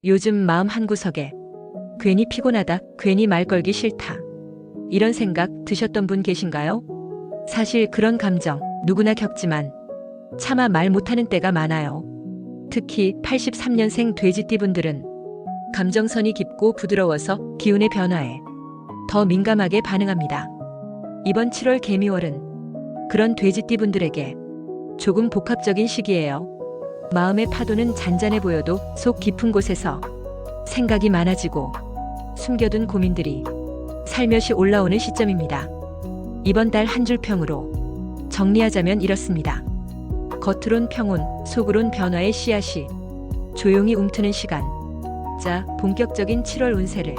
요즘 마음 한구석에 괜히 피곤하다, 괜히 말 걸기 싫다. 이런 생각 드셨던 분 계신가요? 사실 그런 감정 누구나 겪지만 차마 말 못하는 때가 많아요. 특히 83년생 돼지띠분들은 감정선이 깊고 부드러워서 기운의 변화에 더 민감하게 반응합니다. 이번 7월 개미월은 그런 돼지띠분들에게 조금 복합적인 시기예요. 마음의 파도는 잔잔해 보여도 속 깊은 곳에서 생각이 많아지고 숨겨둔 고민들이 살며시 올라오는 시점입니다. 이번 달 한 줄 평으로 정리하자면 이렇습니다. 겉으론 평온, 속으론 변화의 씨앗이 조용히 움트는 시간. 자, 본격적인 7월 운세를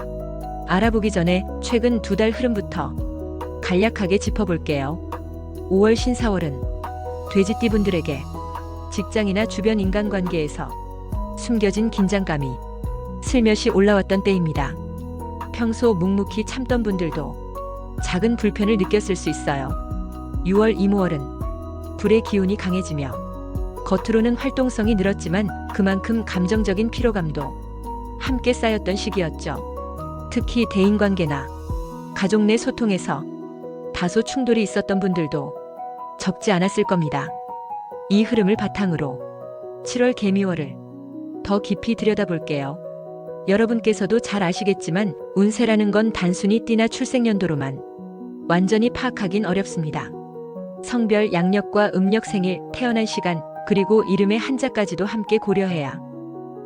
알아보기 전에 최근 2달 흐름부터 간략하게 짚어볼게요. 5월 신사월은 돼지띠분들에게 직장이나 주변 인간관계에서 숨겨진 긴장감이 슬며시 올라왔던 때입니다. 평소 묵묵히 참던 분들도 작은 불편을 느꼈을 수 있어요. 6월 이모월은 불의 기운이 강해지며 겉으로는 활동성이 늘었지만 그만큼 감정적인 피로감도 함께 쌓였던 시기였죠. 특히 대인관계나 가족 내 소통에서 다소 충돌이 있었던 분들도 적지 않았을 겁니다. 이 흐름을 바탕으로 7월 개미월을 더 깊이 들여다볼게요. 여러분께서도 잘 아시겠지만 운세라는 건 단순히 띠나 출생연도로만 완전히 파악하긴 어렵습니다. 성별, 양력과 음력, 생일, 태어난 시간, 그리고 이름의 한자까지도 함께 고려해야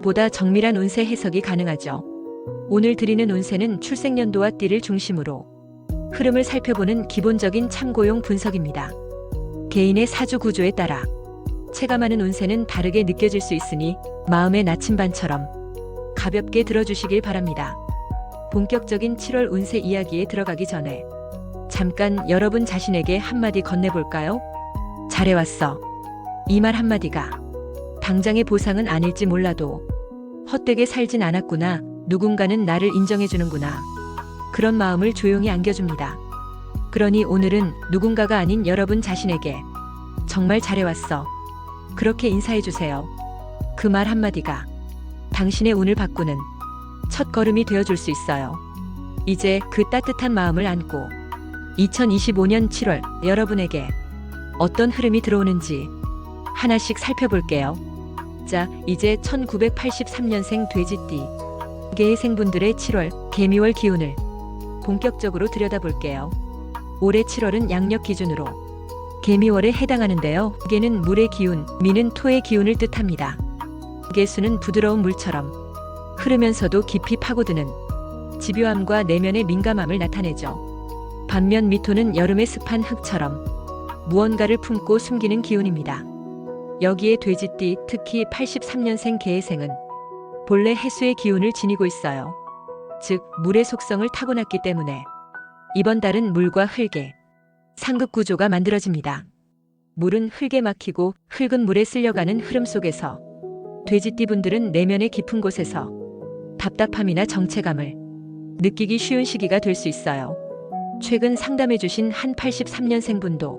보다 정밀한 운세 해석이 가능하죠. 오늘 드리는 운세는 출생연도와 띠를 중심으로 흐름을 살펴보는 기본적인 참고용 분석입니다. 개인의 사주 구조에 따라 체감하는 운세는 다르게 느껴질 수 있으니 마음의 나침반처럼 가볍게 들어주시길 바랍니다. 본격적인 7월 운세 이야기에 들어가기 전에 잠깐 여러분 자신에게 한마디 건네볼까요? 잘해왔어. 이 말 한마디가 당장의 보상은 아닐지 몰라도 헛되게 살진 않았구나, 누군가는 나를 인정해주는구나, 그런 마음을 조용히 안겨줍니다. 그러니 오늘은 누군가가 아닌 여러분 자신에게 정말 잘해왔어, 그렇게 인사해주세요. 그 말 한마디가 당신의 운을 바꾸는 첫 걸음이 되어줄 수 있어요. 이제 그 따뜻한 마음을 안고 2025년 7월 여러분에게 어떤 흐름이 들어오는지 하나씩 살펴볼게요. 자, 이제 1983년생 돼지띠 개의 생분들의 7월 개미월 기운을 본격적으로 들여다볼게요. 올해 7월은 양력 기준으로 개미월에 해당하는데요. 개는 물의 기운, 미는 토의 기운을 뜻합니다. 개수는 부드러운 물처럼 흐르면서도 깊이 파고드는 집요함과 내면의 민감함을 나타내죠. 반면 미토는 여름의 습한 흙처럼 무언가를 품고 숨기는 기운입니다. 여기에 돼지띠, 특히 83년생 개의 생은 본래 해수의 기운을 지니고 있어요. 즉, 물의 속성을 타고났기 때문에 이번 달은 물과 흙의 상극 구조가 만들어집니다. 물은 흙에 막히고 흙은 물에 쓸려가는 흐름 속에서 돼지띠분들은 내면의 깊은 곳에서 답답함이나 정체감을 느끼기 쉬운 시기가 될 수 있어요. 최근 상담해주신 한 83년생 분도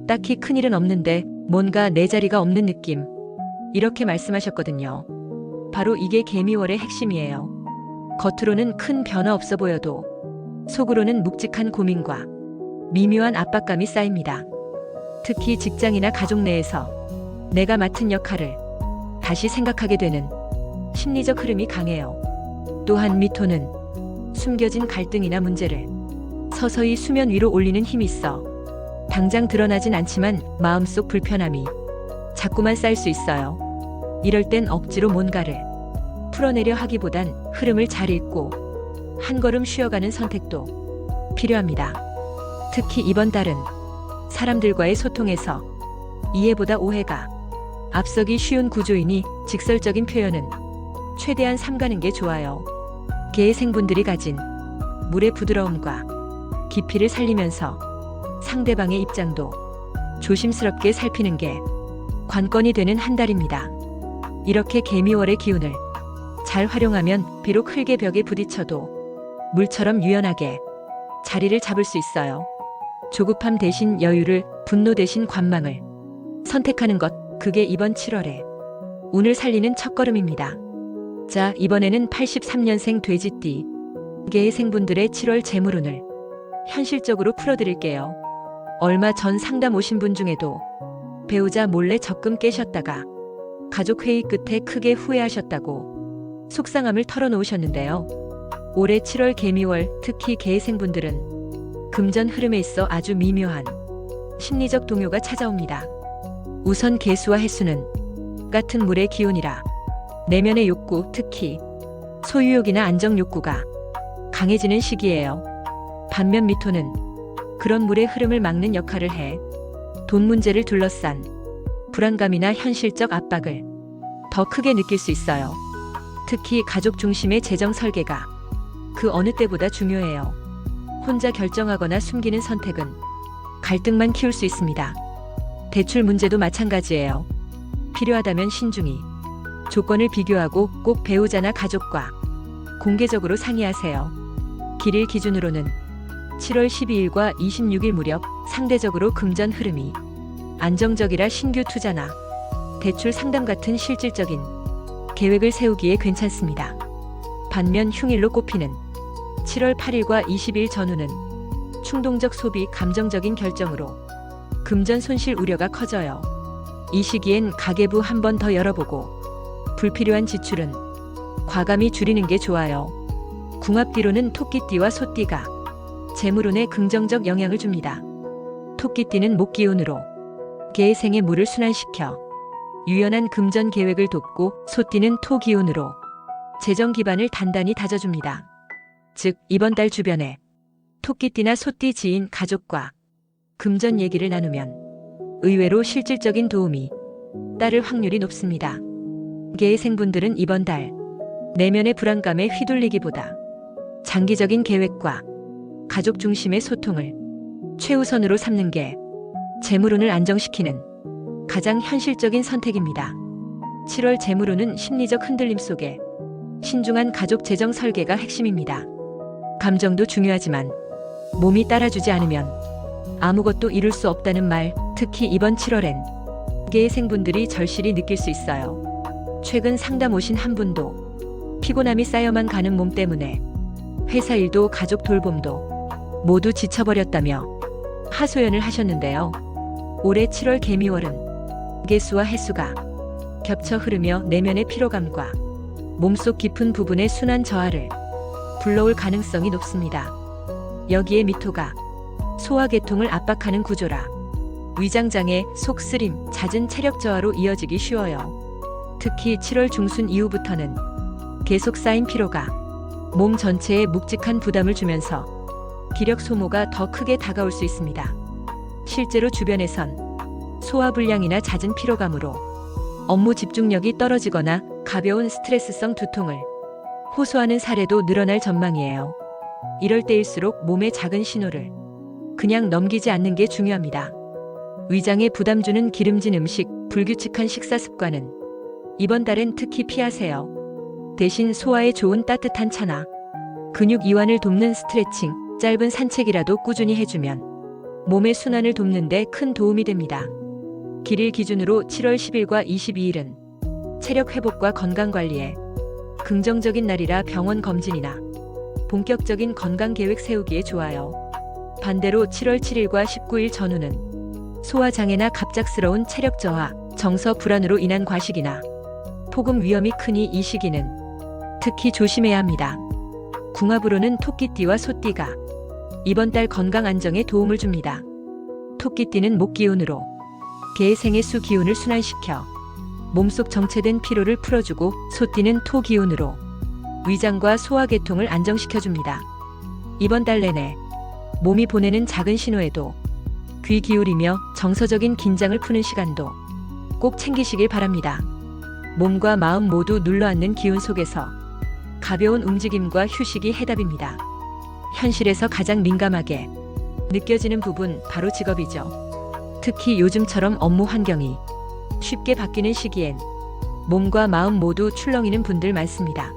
딱히 큰일은 없는데 뭔가 내 자리가 없는 느낌, 이렇게 말씀하셨거든요. 바로 이게 개미월의 핵심이에요. 겉으로는 큰 변화 없어 보여도 속으로는 묵직한 고민과 미묘한 압박감이 쌓입니다. 특히 직장이나 가족 내에서 내가 맡은 역할을 다시 생각하게 되는 심리적 흐름이 강해요. 또한 미토는 숨겨진 갈등이나 문제를 서서히 수면 위로 올리는 힘이 있어 당장 드러나진 않지만 마음속 불편함이 자꾸만 쌓일 수 있어요. 이럴 땐 억지로 뭔가를 풀어내려 하기보단 흐름을 잘 읽고 한 걸음 쉬어가는 선택도 필요합니다. 특히 이번 달은 사람들과의 소통에서 이해보다 오해가 앞서기 쉬운 구조이니 직설적인 표현은 최대한 삼가는 게 좋아요. 개의 생분들이 가진 물의 부드러움과 깊이를 살리면서 상대방의 입장도 조심스럽게 살피는 게 관건이 되는 한 달입니다. 이렇게 개미월의 기운을 잘 활용하면 비록 흙의 벽에 부딪혀도 물처럼 유연하게 자리를 잡을 수 있어요. 조급함 대신 여유를, 분노 대신 관망을 선택하는 것, 그게 이번 7월에 운을 살리는 첫걸음입니다. 자, 이번에는 83년생 돼지띠 계생분들의 7월 재물운을 현실적으로 풀어드릴게요. 얼마 전 상담 오신 분 중에도 배우자 몰래 적금 깨셨다가 가족 회의 끝에 크게 후회하셨다고 속상함을 털어놓으셨는데요. 올해 7월 개미월, 특히 계생분들은 금전 흐름에 있어 아주 미묘한 심리적 동요가 찾아옵니다. 우선 개수와 해수는 같은 물의 기운이라 내면의 욕구, 특히 소유욕이나 안정 욕구가 강해지는 시기예요. 반면 미토는 그런 물의 흐름을 막는 역할을 해 돈 문제를 둘러싼 불안감이나 현실적 압박을 더 크게 느낄 수 있어요. 특히 가족 중심의 재정 설계가 그 어느 때보다 중요해요. 혼자 결정하거나 숨기는 선택은 갈등만 키울 수 있습니다. 대출 문제도 마찬가지예요. 필요하다면 신중히 조건을 비교하고 꼭 배우자나 가족과 공개적으로 상의하세요. 길일 기준으로는 7월 12일과 26일 무렵 상대적으로 금전 흐름이 안정적이라 신규 투자나 대출 상담 같은 실질적인 계획을 세우기에 괜찮습니다. 반면 흉일로 꼽히는 7월 8일과 20일 전후는 충동적 소비, 감정적인 결정으로 금전 손실 우려가 커져요. 이 시기엔 가계부 한 번 더 열어보고 불필요한 지출은 과감히 줄이는 게 좋아요. 궁합띠로는 토끼띠와 소띠가 재물운에 긍정적 영향을 줍니다. 토끼띠는 목기운으로 계생의 물을 순환시켜 유연한 금전 계획을 돕고, 소띠는 토기운으로 재정 기반을 단단히 다져줍니다. 즉, 이번 달 주변에 토끼띠나 소띠 지인 가족과 금전 얘기를 나누면 의외로 실질적인 도움이 따를 확률이 높습니다. 계생분들은 이번 달 내면의 불안감에 휘둘리기보다 장기적인 계획과 가족 중심의 소통을 최우선으로 삼는 게 재물운을 안정시키는 가장 현실적인 선택입니다. 7월 재물운은 심리적 흔들림 속에 신중한 가족 재정 설계가 핵심입니다. 감정도 중요하지만 몸이 따라주지 않으면 아무것도 이룰 수 없다는 말, 특히 이번 7월엔 계생분들이 절실히 느낄 수 있어요. 최근 상담 오신 한 분도 피곤함이 쌓여만 가는 몸 때문에 회사 일도 가족 돌봄도 모두 지쳐버렸다며 하소연을 하셨는데요. 올해 7월 개미월은 개수와 해수가 겹쳐 흐르며 내면의 피로감과 몸속 깊은 부분의 순환 저하를 불러올 가능성이 높습니다. 여기에 미토가 소화계통을 압박하는 구조라 위장장애, 속쓰림, 잦은 체력 저하로 이어지기 쉬워요. 특히 7월 중순 이후부터는 계속 쌓인 피로가 몸 전체에 묵직한 부담을 주면서 기력 소모가 더 크게 다가올 수 있습니다. 실제로 주변에선 소화불량이나 잦은 피로감으로 업무 집중력이 떨어지거나 가벼운 스트레스성 두통을 호소하는 사례도 늘어날 전망이에요. 이럴 때일수록 몸의 작은 신호를 그냥 넘기지 않는 게 중요합니다. 위장에 부담 주는 기름진 음식, 불규칙한 식사 습관은 이번 달엔 특히 피하세요. 대신 소화에 좋은 따뜻한 차나 근육 이완을 돕는 스트레칭, 짧은 산책이라도 꾸준히 해주면 몸의 순환을 돕는 데 큰 도움이 됩니다. 길일 기준으로 7월 10일과 22일은 체력 회복과 건강 관리에 긍정적인 날이라 병원 검진이나 본격적인 건강 계획 세우기에 좋아요. 반대로 7월 7일과 19일 전후는 소화장애나 갑작스러운 체력 저하, 정서 불안으로 인한 과식이나 폭음 위험이 크니 이 시기는 특히 조심해야 합니다. 궁합으로는 토끼띠와 소띠가 이번 달 건강 안정에 도움을 줍니다. 토끼띠는 목기운으로 계생의 수 기운을 순환시켜 몸속 정체된 피로를 풀어주고, 소띠는 토기운으로 위장과 소화계통을 안정시켜줍니다. 이번 달 내내 몸이 보내는 작은 신호에도 귀 기울이며 정서적인 긴장을 푸는 시간도 꼭 챙기시길 바랍니다. 몸과 마음 모두 눌러앉는 기운 속에서 가벼운 움직임과 휴식이 해답입니다. 현실에서 가장 민감하게 느껴지는 부분, 바로 직업이죠. 특히 요즘처럼 업무 환경이 쉽게 바뀌는 시기엔 몸과 마음 모두 출렁이는 분들 많습니다.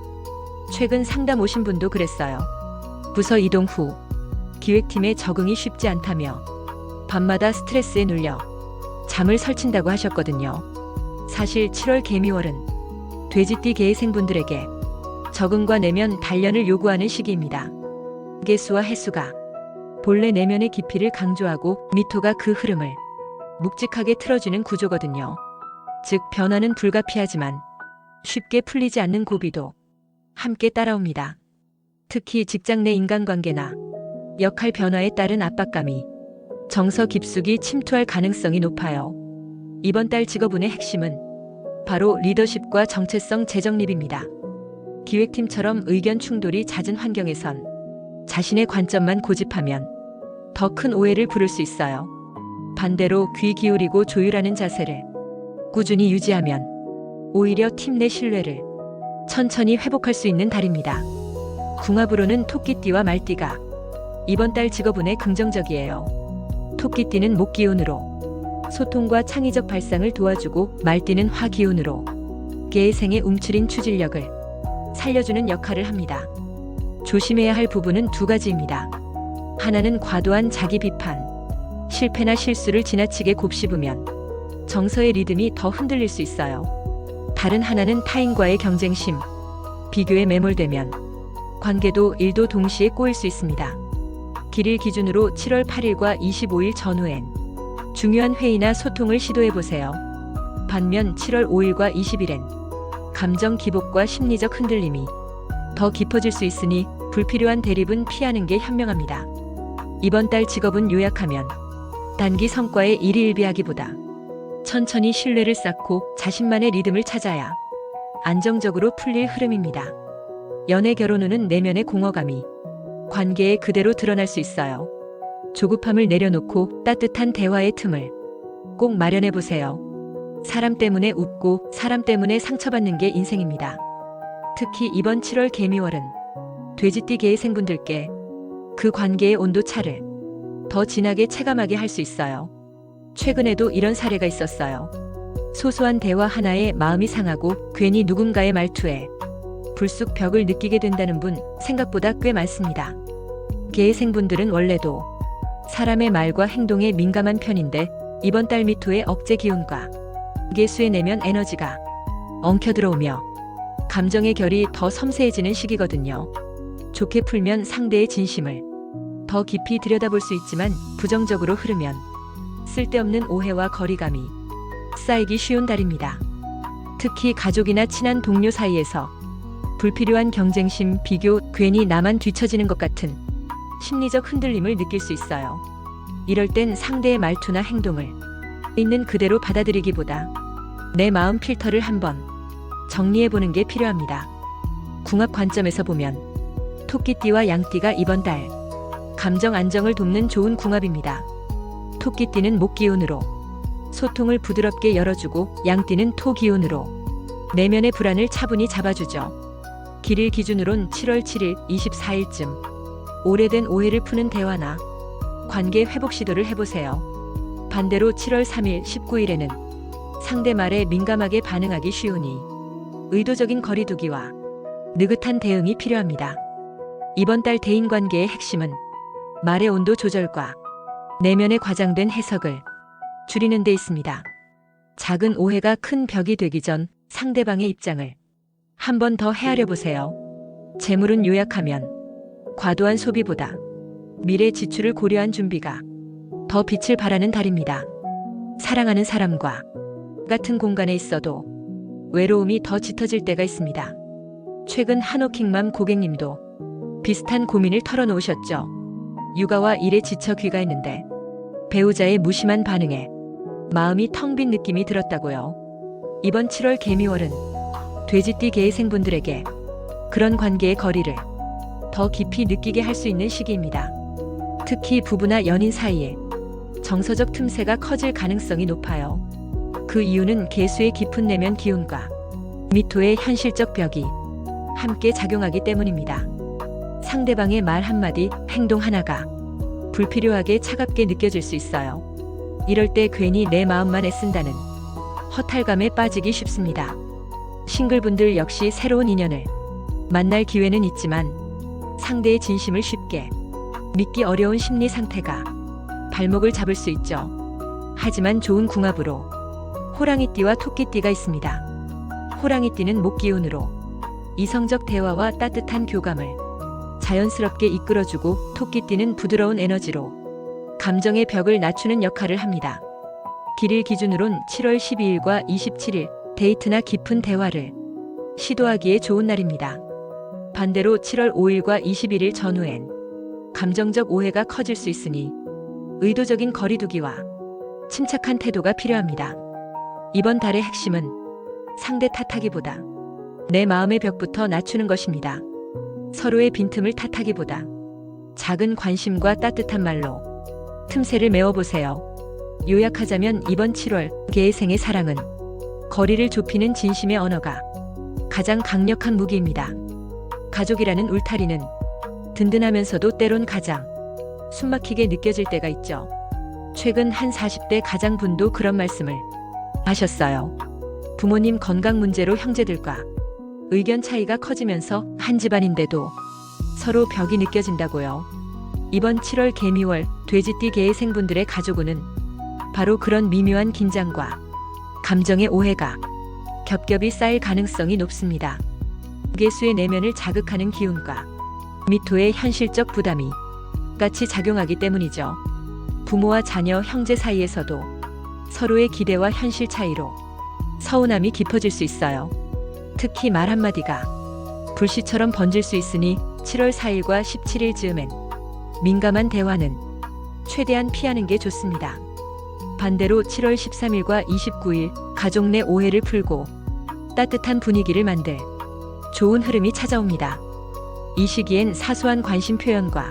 최근 상담 오신 분도 그랬어요. 부서 이동 후 기획팀에 적응이 쉽지 않다며 밤마다 스트레스에 눌려 잠을 설친다고 하셨거든요. 사실 7월 개미월은 돼지띠 계생분들에게 적응과 내면 단련을 요구하는 시기입니다. 개수와 해수가 본래 내면의 깊이를 강조하고 미토가 그 흐름을 묵직하게 틀어주는 구조거든요. 즉 변화는 불가피하지만 쉽게 풀리지 않는 고비도 함께 따라옵니다. 특히 직장 내 인간관계나 역할 변화에 따른 압박감이 정서 깊숙이 침투할 가능성이 높아요. 이번 달 직업운의 핵심은 바로 리더십과 정체성 재정립입니다. 기획팀처럼 의견 충돌이 잦은 환경에선 자신의 관점만 고집하면 더 큰 오해를 부를 수 있어요. 반대로 귀 기울이고 조율하는 자세를 꾸준히 유지하면 오히려 팀 내 신뢰를 천천히 회복할 수 있는 달입니다. 궁합으로는 토끼띠와 말띠가 이번 달 직업운에 긍정적이에요. 토끼띠는 목 기운으로 소통과 창의적 발상을 도와주고 말띠는 화 기운으로 개의 생의 움츠린 추진력을 살려주는 역할을 합니다. 조심해야 할 부분은 두 가지입니다. 하나는 과도한 자기 비판, 실패나 실수를 지나치게 곱씹으면 정서의 리듬이 더 흔들릴 수 있어요. 다른 하나는 타인과의 경쟁심, 비교에 매몰되면 관계도 일도 동시에 꼬일 수 있습니다. 길일 기준으로 7월 8일과 25일 전후엔 중요한 회의나 소통을 시도해보세요. 반면 7월 5일과 20일엔 감정 기복과 심리적 흔들림이 더 깊어질 수 있으니 불필요한 대립은 피하는 게 현명합니다. 이번 달 직업은 요약하면 단기 성과에 일희일비하기보다 천천히 신뢰를 쌓고 자신만의 리듬을 찾아야 안정적으로 풀릴 흐름입니다. 연애 결혼운은 내면의 공허감이 관계에 그대로 드러날 수 있어요. 조급함을 내려놓고 따뜻한 대화의 틈을 꼭 마련해 보세요. 사람 때문에 웃고 사람 때문에 상처받는 게 인생입니다. 특히 이번 7월 개미월은 돼지띠 계생분들께 그 관계의 온도차를 더 진하게 체감하게 할 수 있어요. 최근에도 이런 사례가 있었어요. 소소한 대화 하나에 마음이 상하고 괜히 누군가의 말투에 불쑥 벽을 느끼게 된다는 분 생각보다 꽤 많습니다. 계생분들은 원래도 사람의 말과 행동에 민감한 편인데 이번 달 미토의 억제 기운과 개수의 내면 에너지가 엉켜들어오며 감정의 결이 더 섬세해지는 시기거든요. 좋게 풀면 상대의 진심을 더 깊이 들여다볼 수 있지만 부정적으로 흐르면 쓸데없는 오해와 거리감이 쌓이기 쉬운 달입니다. 특히 가족이나 친한 동료 사이에서 불필요한 경쟁심, 비교, 괜히 나만 뒤처지는 것 같은 심리적 흔들림을 느낄 수 있어요. 이럴 땐 상대의 말투나 행동을 있는 그대로 받아들이기보다 내 마음 필터를 한번 정리해보는 게 필요합니다. 궁합 관점에서 보면 토끼띠와 양띠가 이번 달 감정 안정을 돕는 좋은 궁합입니다. 토끼띠는 목 기운으로 소통을 부드럽게 열어주고 양띠는 토 기운으로 내면의 불안을 차분히 잡아주죠. 길일 기준으론 7월 7일, 24일쯤 오래된 오해를 푸는 대화나 관계 회복 시도를 해보세요. 반대로 7월 3일, 19일에는 상대 말에 민감하게 반응하기 쉬우니 의도적인 거리두기와 느긋한 대응이 필요합니다. 이번 달 대인관계의 핵심은 말의 온도 조절과 내면의 과장된 해석을 줄이는 데 있습니다. 작은 오해가 큰 벽이 되기 전 상대방의 입장을 한 번 더 헤아려 보세요. 재물은 요약하면 과도한 소비보다 미래 지출을 고려한 준비가 더 빛을 발하는 달입니다. 사랑하는 사람과 같은 공간에 있어도 외로움이 더 짙어질 때가 있습니다. 최근 한옥킹맘 고객님도 비슷한 고민을 털어놓으셨죠. 육아와 일에 지쳐 귀가했는데 배우자의 무심한 반응에 마음이 텅 빈 느낌이 들었다고요. 이번 7월 개미월은 돼지띠 계생분들에게 그런 관계의 거리를 더 깊이 느끼게 할 수 있는 시기입니다. 특히 부부나 연인 사이에 정서적 틈새가 커질 가능성이 높아요. 그 이유는 개수의 깊은 내면 기운과 미토의 현실적 벽이 함께 작용하기 때문입니다. 상대방의 말 한마디, 행동 하나가 불필요하게 차갑게 느껴질 수 있어요. 이럴 때 괜히 내 마음만 애쓴다는 허탈감에 빠지기 쉽습니다. 싱글분들 역시 새로운 인연을 만날 기회는 있지만 상대의 진심을 쉽게 믿기 어려운 심리 상태가 발목을 잡을 수 있죠. 하지만 좋은 궁합으로 호랑이띠와 토끼띠가 있습니다. 호랑이띠는 목 기운으로 이성적 대화와 따뜻한 교감을 자연스럽게 이끌어주고 토끼띠는 부드러운 에너지로 감정의 벽을 낮추는 역할을 합니다. 길일 기준으론 7월 12일과 27일 데이트나 깊은 대화를 시도하기에 좋은 날입니다. 반대로 7월 5일과 21일 전후엔 감정적 오해가 커질 수 있으니 의도적인 거리두기와 침착한 태도가 필요합니다. 이번 달의 핵심은 상대 탓하기보다 내 마음의 벽부터 낮추는 것입니다. 서로의 빈틈을 탓하기보다 작은 관심과 따뜻한 말로 틈새를 메워보세요. 요약하자면 이번 7월 개의 생의 사랑은 거리를 좁히는 진심의 언어가 가장 강력한 무기입니다. 가족이라는 울타리는 든든하면서도 때론 가장 숨막히게 느껴질 때가 있죠. 최근 한 40대 가장분도 그런 말씀을 하셨어요. 부모님 건강 문제로 형제들과 의견 차이가 커지면서 한 집안인데도 서로 벽이 느껴진다고요. 이번 7월 개미월 돼지띠 개의 생분들의 가족운은 바로 그런 미묘한 긴장과 감정의 오해가 겹겹이 쌓일 가능성이 높습니다. 개수의 내면을 자극하는 기운과 미토의 현실적 부담이 같이 작용하기 때문이죠. 부모와 자녀, 형제 사이에서도 서로의 기대와 현실 차이로 서운함이 깊어질 수 있어요. 특히 말 한마디가 불씨처럼 번질 수 있으니 7월 4일과 17일 즈음엔 민감한 대화는 최대한 피하는 게 좋습니다. 반대로 7월 13일과 29일 가족 내 오해를 풀고 따뜻한 분위기를 만들 좋은 흐름이 찾아옵니다. 이 시기엔 사소한 관심 표현과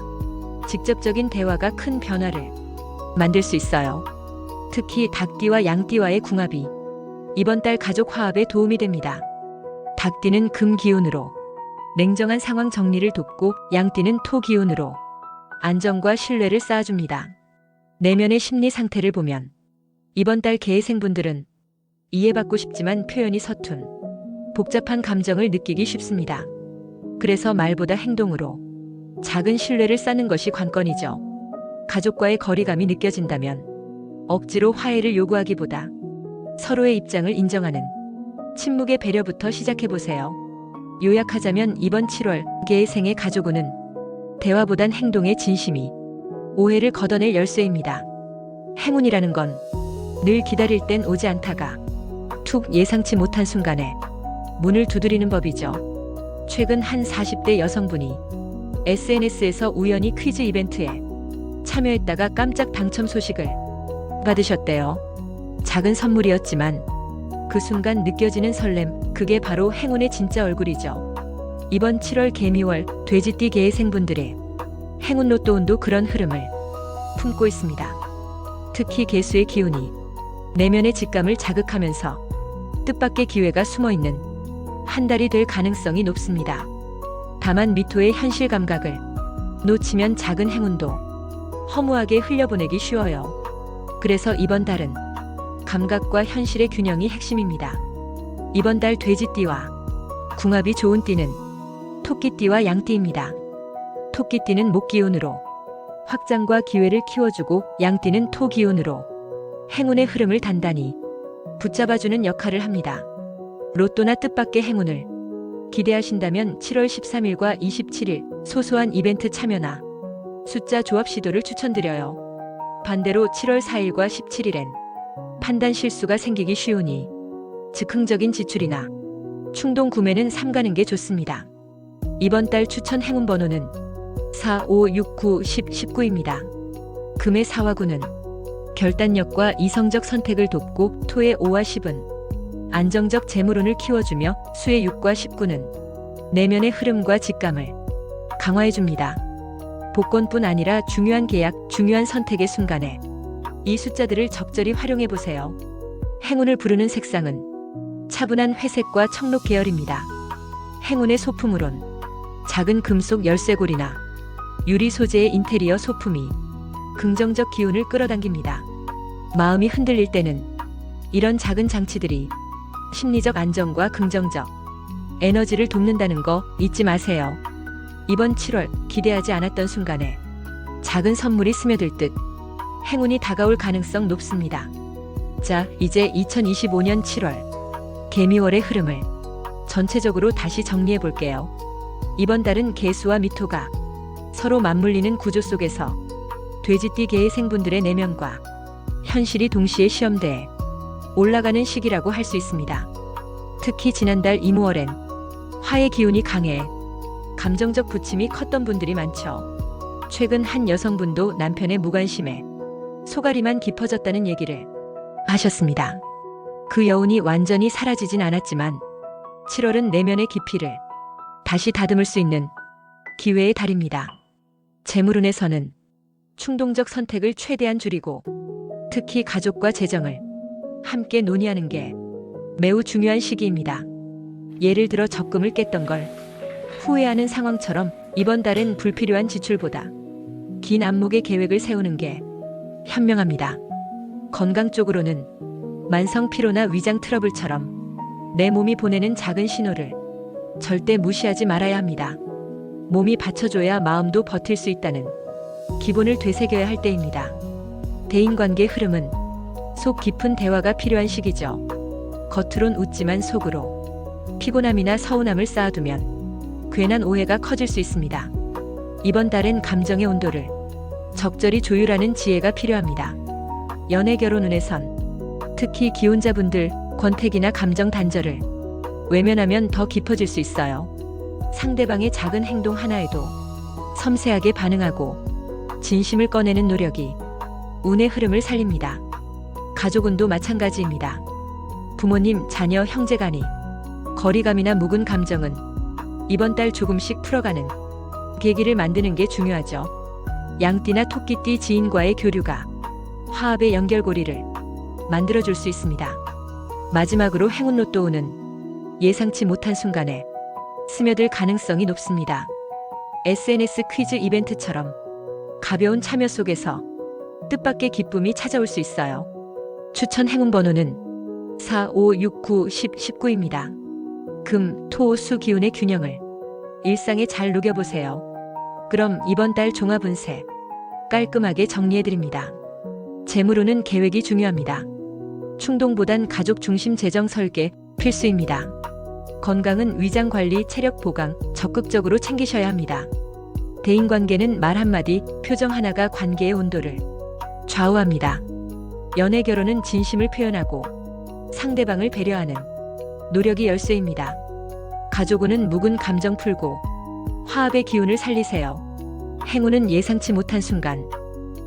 직접적인 대화가 큰 변화를 만들 수 있어요. 특히 닭띠와 양띠와의 궁합이 이번 달 가족 화합에 도움이 됩니다. 닭띠는 금 기운으로 냉정한 상황 정리를 돕고 양띠는 토 기운으로 안정과 신뢰를 쌓아줍니다. 내면의 심리 상태를 보면 이번 달 개의 생분들은 이해받고 싶지만 표현이 서툰 복잡한 감정을 느끼기 쉽습니다. 그래서 말보다 행동으로 작은 신뢰를 쌓는 것이 관건이죠. 가족과의 거리감이 느껴진다면 억지로 화해를 요구하기보다 서로의 입장을 인정하는 침묵의 배려부터 시작해보세요. 요약하자면 이번 7월 개의 생의 가족운은 대화보단 행동의 진심이 오해를 걷어낼 열쇠입니다. 행운이라는 건 늘 기다릴 땐 오지 않다가 툭 예상치 못한 순간에 문을 두드리는 법이죠. 최근 한 40대 여성분이 SNS에서 우연히 퀴즈 이벤트에 참여했다가 깜짝 당첨 소식을 받으셨대요. 작은 선물이었지만 그 순간 느껴지는 설렘, 그게 바로 행운의 진짜 얼굴이죠. 이번 7월 개미월 돼지띠 개의 생분들의 행운 로또운도 그런 흐름을 품고 있습니다. 특히 개수의 기운이 내면의 직감을 자극하면서 뜻밖의 기회가 숨어있는 한 달이 될 가능성이 높습니다. 다만 미토의 현실 감각을 놓치면 작은 행운도 허무하게 흘려보내기 쉬워요. 그래서 이번 달은 감각과 현실의 균형이 핵심입니다. 이번 달 돼지띠와 궁합이 좋은 띠는 토끼띠와 양띠입니다. 토끼띠는 목 기운으로 확장과 기회를 키워주고 양띠는 토 기운으로 행운의 흐름을 단단히 붙잡아주는 역할을 합니다. 로또나 뜻밖의 행운을 기대하신다면 7월 13일과 27일 소소한 이벤트 참여나 숫자 조합 시도를 추천드려요. 반대로 7월 4일과 17일엔 판단 실수가 생기기 쉬우니 즉흥적인 지출이나 충동 구매는 삼가는 게 좋습니다. 이번 달 추천 행운 번호는 4, 5, 6, 9, 10, 19입니다. 금의 4와 9는 결단력과 이성적 선택을 돕고 토의 5와 10은 안정적 재물운을 키워주며 수의 6과 19는 내면의 흐름과 직감을 강화해줍니다. 복권뿐 아니라 중요한 계약, 중요한 선택의 순간에 이 숫자들을 적절히 활용해보세요. 행운을 부르는 색상은 차분한 회색과 청록 계열입니다. 행운의 소품으론 작은 금속 열쇠고리나 유리 소재의 인테리어 소품이 긍정적 기운을 끌어당깁니다. 마음이 흔들릴 때는 이런 작은 장치들이 심리적 안정과 긍정적 에너지를 돕는다는 거 잊지 마세요. 이번 7월 기대하지 않았던 순간에 작은 선물이 스며들 듯 행운이 다가올 가능성 높습니다. 자, 이제 2025년 7월 개미월의 흐름을 전체적으로 다시 정리해 볼게요. 이번 달은 개수와 미토가 서로 맞물리는 구조 속에서 돼지띠계의 생분들의 내면과 현실이 동시에 시험대에 올라가는 시기라고 할 수 있습니다. 특히 지난달 이무월엔 화의 기운이 강해 감정적 부침이 컸던 분들이 많죠. 최근 한 여성분도 남편의 무관심에 소갈이만 깊어졌다는 얘기를 하셨습니다. 그 여운이 완전히 사라지진 않았지만 7월은 내면의 깊이를 다시 다듬을 수 있는 기회의 달입니다. 재물운에서는 충동적 선택을 최대한 줄이고 특히 가족과 재정을 함께 논의하는 게 매우 중요한 시기입니다. 예를 들어 적금을 깼던 걸 후회하는 상황처럼 이번 달은 불필요한 지출보다 긴 안목의 계획을 세우는 게 현명합니다. 건강 쪽으로는 만성 피로나 위장 트러블처럼 내 몸이 보내는 작은 신호를 절대 무시하지 말아야 합니다. 몸이 받쳐줘야 마음도 버틸 수 있다는 기본을 되새겨야 할 때입니다. 대인관계 흐름은 속 깊은 대화가 필요한 시기죠. 겉으론 웃지만 속으로 피곤함이나 서운함을 쌓아두면 괜한 오해가 커질 수 있습니다. 이번 달엔 감정의 온도를 적절히 조율하는 지혜가 필요합니다. 연애 결혼운에선 특히 기혼자분들 권태기나 감정 단절을 외면하면 더 깊어질 수 있어요. 상대방의 작은 행동 하나에도 섬세하게 반응하고 진심을 꺼내는 노력이 운의 흐름을 살립니다. 가족운도 마찬가지입니다. 부모님, 자녀, 형제간이 거리감이나 묵은 감정은 이번 달 조금씩 풀어가는 계기를 만드는 게 중요하죠. 양띠나 토끼띠 지인과의 교류가 화합의 연결고리를 만들어줄 수 있습니다. 마지막으로 행운 로또운은 예상치 못한 순간에 스며들 가능성이 높습니다. SNS 퀴즈 이벤트처럼 가벼운 참여 속에서 뜻밖의 기쁨이 찾아올 수 있어요. 추천 행운 번호는 4, 5, 6, 9, 10, 19입니다. 금, 토, 수 기운의 균형을 일상에 잘 녹여보세요. 그럼 이번 달 종합운세 깔끔하게 정리해드립니다. 재물운은 계획이 중요합니다. 충동보단 가족 중심 재정 설계 필수입니다. 건강은 위장 관리, 체력 보강 적극적으로 챙기셔야 합니다. 대인관계는 말 한마디, 표정 하나가 관계의 온도를 좌우합니다. 연애 결혼은 진심을 표현하고 상대방을 배려하는 노력이 열쇠입니다. 가족운은 묵은 감정 풀고 화합의 기운을 살리세요. 행운은 예상치 못한 순간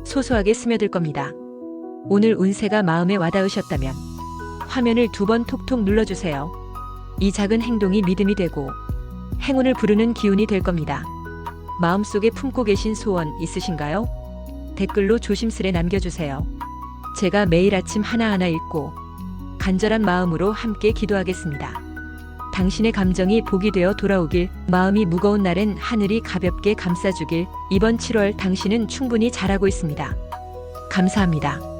소소하게 스며들 겁니다. 오늘 운세가 마음에 와닿으셨다면 화면을 2번 톡톡 눌러주세요. 이 작은 행동이 믿음이 되고 행운을 부르는 기운이 될 겁니다. 마음속에 품고 계신 소원 있으신가요? 댓글로 조심스레 남겨주세요. 제가 매일 아침 하나하나 읽고 간절한 마음으로 함께 기도하겠습니다. 당신의 감정이 복이 되어 돌아오길, 마음이 무거운 날엔 하늘이 가볍게 감싸주길. 이번 7월 당신은 충분히 잘하고 있습니다. 감사합니다.